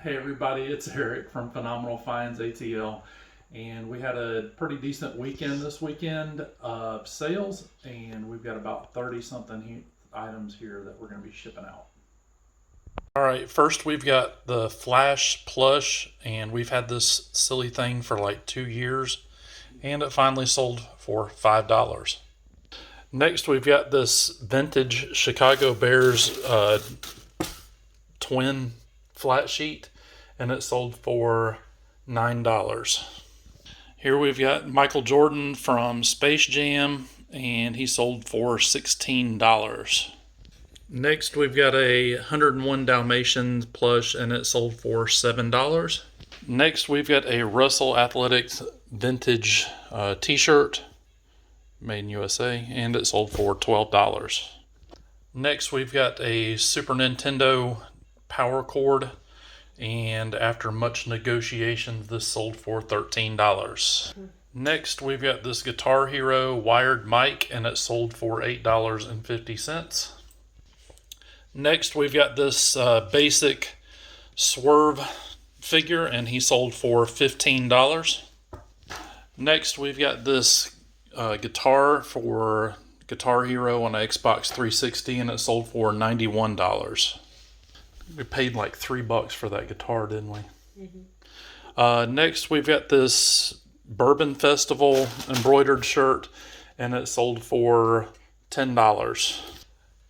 Hey everybody, it's Eric from Phenomenal Finds ATL, and we had a pretty decent weekend this weekend of sales, and we've got about 30 something items here that we're going to be shipping out. All right, first we've got the Flash plush, and we've had this silly thing for like 2 years, and it finally sold for $5. Next, we've got this vintage Chicago Bears twin flat sheet, and it sold for $9. Here we've got Michael Jordan from Space Jam, and he sold for $16. Next, we've got a 101 Dalmatians plush, and it sold for $7. Next, we've got a Russell Athletics vintage t-shirt made in USA, and it sold for $12. Next, we've got a Super Nintendo power cord, and after much negotiations, this sold for $13. Next, we've got this Guitar Hero wired mic, and it sold for $8.50. Next, we've got this basic Swerve figure, and he sold for $15. Next, we've got this guitar for Guitar Hero on Xbox 360, and it sold for $91. We paid like $3 for that guitar, didn't we? Mm-hmm. Next, we've got this Bourbon Festival embroidered shirt, and it sold for $10.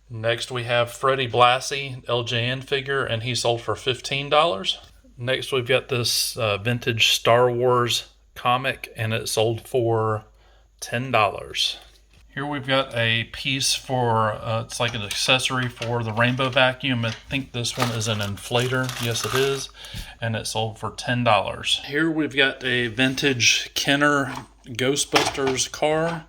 Next, we have Freddie Blassie LJN figure, and he sold for $15. Next, we've got this vintage Star Wars comic, and it sold for $10. Here we've got a piece for, it's like an accessory for the rainbow vacuum. I think this one is an inflator. Yes, it is. And it sold for $10. Here we've got a vintage Kenner Ghostbusters car.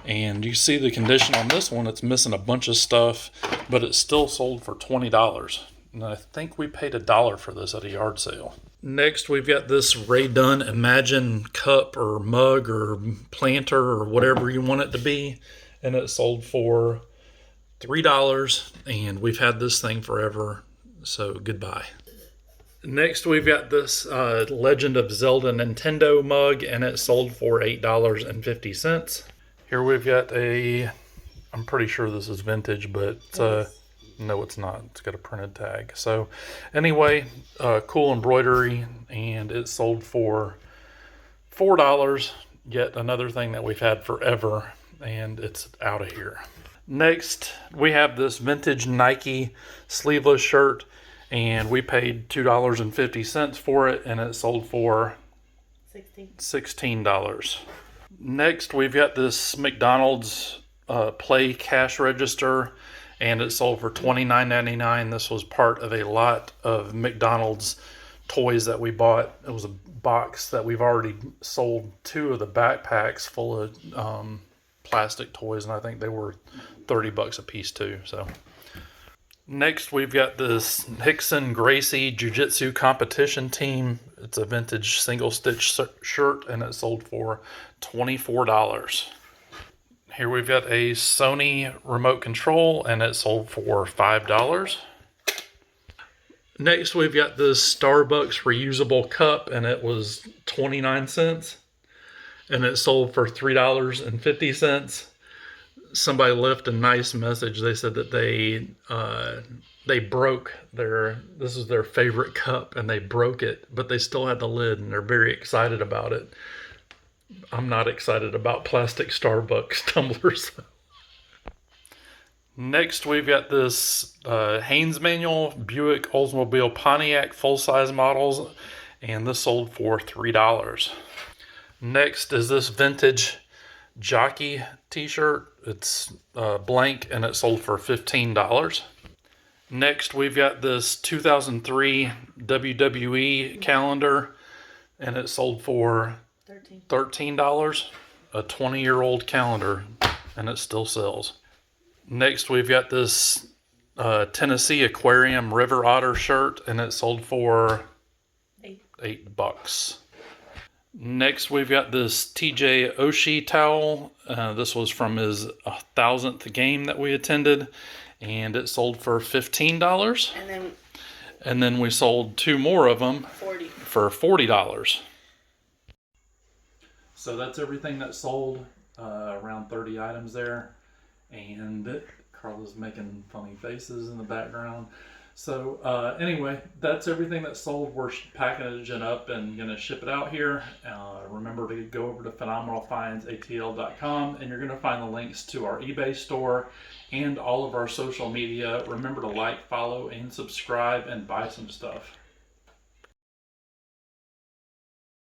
And you see the condition on this one. It's missing a bunch of stuff, but it still sold for $20. And I think we paid $1 for this at a yard sale. Next, we've got this Ray Dunn Imagine cup or mug or planter or whatever you want it to be, and it sold for $3, and we've had this thing forever, so goodbye. Next, we've got this Legend of Zelda Nintendo mug, and it sold for $8.50. Here we've got I'm pretty sure this is vintage, but no, it's not. It's got a printed tag. So anyway, cool embroidery, and it sold for $4. Yet another thing that we've had forever, and it's out of here. Next, we have this vintage Nike sleeveless shirt, and we paid $2.50 for it, and it sold for $16. Next, we've got this McDonald's Play cash register, and it sold for $29.99. This was part of a lot of McDonald's toys that we bought. It was a box that we've already sold 2 of the backpacks full of plastic toys, and I think they were $30 a piece too. So next, we've got this Hickson Gracie Jiu-Jitsu competition team. It's a vintage single stitch shirt, and it sold for $24. Here we've got a Sony remote control, and it sold for $5. Next, we've got this Starbucks reusable cup, and it was 29 cents, and it sold for $3.50. Somebody left a nice message. They said that they broke this is their favorite cup, and they broke it, but they still had the lid, and they're very excited about it. I'm not excited about plastic Starbucks tumblers. Next, we've got this Haynes Manual Buick Oldsmobile Pontiac full-size models, and this sold for $3. Next is this vintage Jockey t-shirt. It's blank, and it sold for $15. Next, we've got this 2003 WWE calendar, and it sold for $13. A 20-year-old calendar, and it still sells. Next, we've got this Tennessee Aquarium River Otter shirt, and it sold for $8. Next, we've got this TJ Oshie towel. This was from his 1,000th game that we attended, and it sold for $15. And then And then we sold 2 more of them 40. for $40. So that's everything that sold, around 30 items there. And Carla's making funny faces in the background. So anyway, that's everything that sold. We're packaging up and going to ship it out here. Remember to go over to phenomenalfindsatl.com, and you're going to find the links to our eBay store and all of our social media. Remember to like, follow, and subscribe, and buy some stuff.